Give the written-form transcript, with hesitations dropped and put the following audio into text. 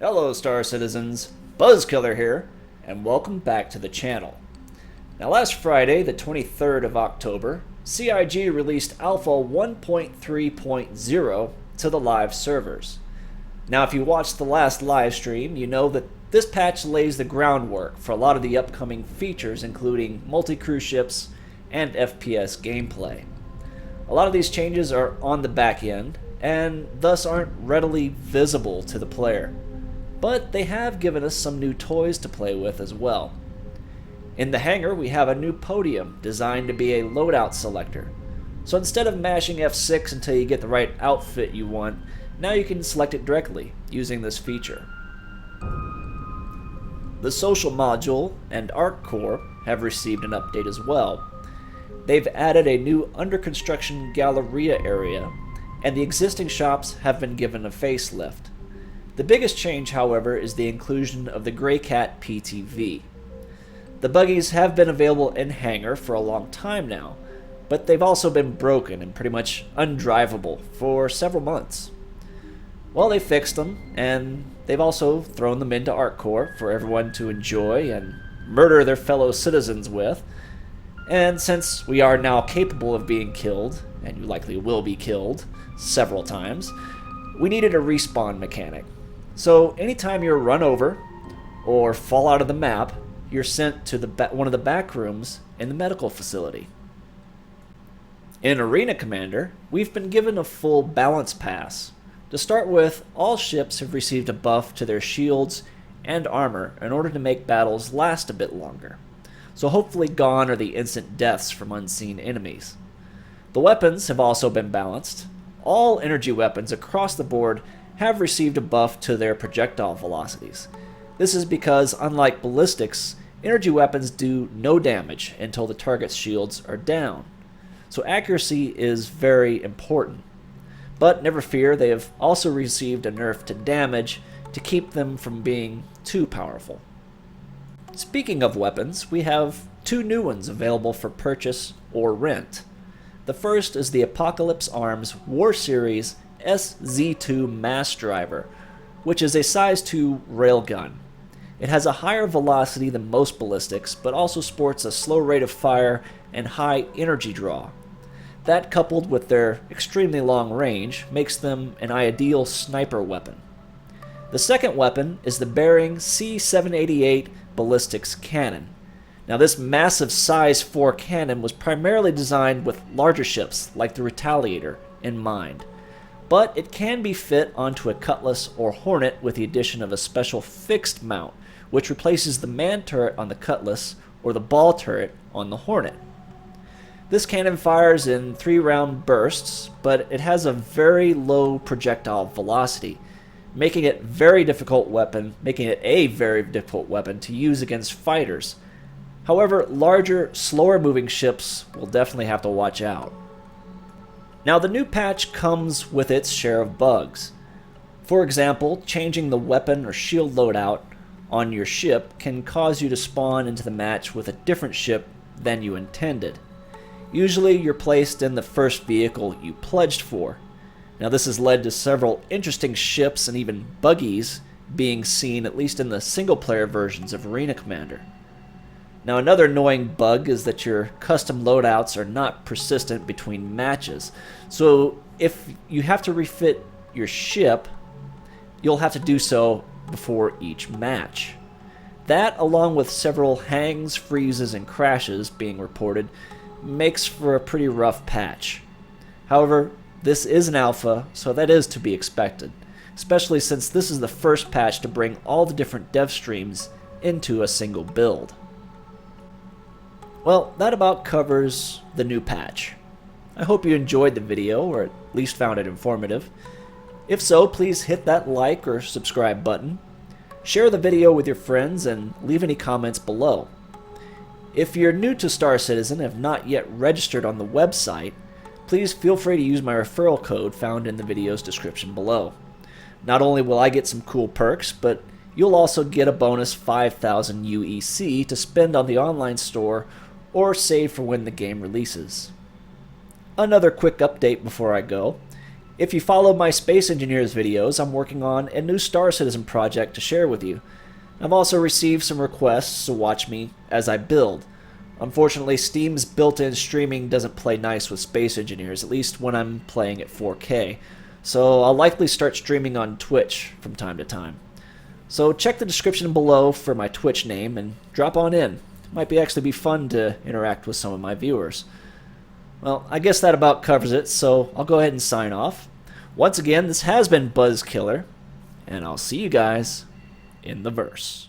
Hello Star Citizens, BuzZz here, and welcome back to the channel. Now last Friday, the 23rd of October, CIG released Alpha 1.3.0 to the live servers. Now if you watched the last live stream, you know that this patch lays the groundwork for a lot of the upcoming features, including multi-crew ships and FPS gameplay. A lot of these changes are on the back end, and thus aren't readily visible to the player. But they have given us some new toys to play with as well. In the hangar, we have a new podium designed to be a loadout selector. So instead of mashing F6 until you get the right outfit you want, now you can select it directly using this feature. The social module and Arc Core have received an update as well. They've added a new under construction Galleria area, and the existing shops have been given a facelift. The biggest change, however, is the inclusion of the Grey Cat PTV. The buggies have been available in hangar for a long time now, but they've also been broken and pretty much undrivable for several months. Well, they fixed them, and they've also thrown them into Arc Core for everyone to enjoy and murder their fellow citizens with. And since we are now capable of being killed, and you likely will be killed several times, we needed a respawn mechanic. So anytime you're run over or fall out of the map, you're sent to one of the back rooms in the medical facility. In Arena Commander, we've been given a full balance pass. To start with, all ships have received a buff to their shields and armor in order to make battles last a bit longer. So hopefully gone are the instant deaths from unseen enemies. The weapons have also been balanced. All energy weapons across the board have received a buff to their projectile velocities. This is because, unlike ballistics, energy weapons do no damage until the target's shields are down. So accuracy is very important. But never fear, they have also received a nerf to damage to keep them from being too powerful. Speaking of weapons, we have two new ones available for purchase or rent. The first is the Apocalypse Arms War Series SZ2 Mass Driver, which is a size 2 railgun. It has a higher velocity than most ballistics, but also sports a slow rate of fire and high energy draw. That, coupled with their extremely long range, makes them an ideal sniper weapon. The second weapon is the Bearing C788 Ballistics Cannon. Now this massive size 4 cannon was primarily designed with larger ships like the Retaliator in mind, but it can be fit onto a Cutlass or Hornet with the addition of a special fixed mount, which replaces the man turret on the Cutlass or the ball turret on the Hornet. This cannon fires in 3-round bursts, but it has a very low projectile velocity, making it a very difficult weapon to use against fighters. However, larger, slower moving ships will definitely have to watch out. Now the new patch comes with its share of bugs. For example, changing the weapon or shield loadout on your ship can cause you to spawn into the match with a different ship than you intended. Usually you're placed in the first vehicle you pledged for. Now this has led to several interesting ships and even buggies being seen, at least in the single-player versions of Arena Commander. Now another annoying bug is that your custom loadouts are not persistent between matches. So if you have to refit your ship, you'll have to do so before each match. That, along with several hangs, freezes, and crashes being reported, makes for a pretty rough patch. However, this is an alpha, so that is to be expected, especially since this is the first patch to bring all the different dev streams into a single build. Well, that about covers the new patch. I hope you enjoyed the video, or at least found it informative. If so, please hit that like or subscribe button. Share the video with your friends and leave any comments below. If you're new to Star Citizen and have not yet registered on the website, please feel free to use my referral code found in the video's description below. Not only will I get some cool perks, but you'll also get a bonus 5,000 UEC to spend on the online store or save for when the game releases. Another quick update before I go. If you follow my Space Engineers videos, I'm working on a new Star Citizen project to share with you. I've also received some requests to watch me as I build. Unfortunately, Steam's built-in streaming doesn't play nice with Space Engineers, at least when I'm playing at 4K, so I'll likely start streaming on Twitch from time to time. So check the description below for my Twitch name and drop on in. It might actually be fun to interact with some of my viewers. Well, I guess that about covers it, so I'll go ahead and sign off. Once again, this has been BuzZz Killer, and I'll see you guys in the verse.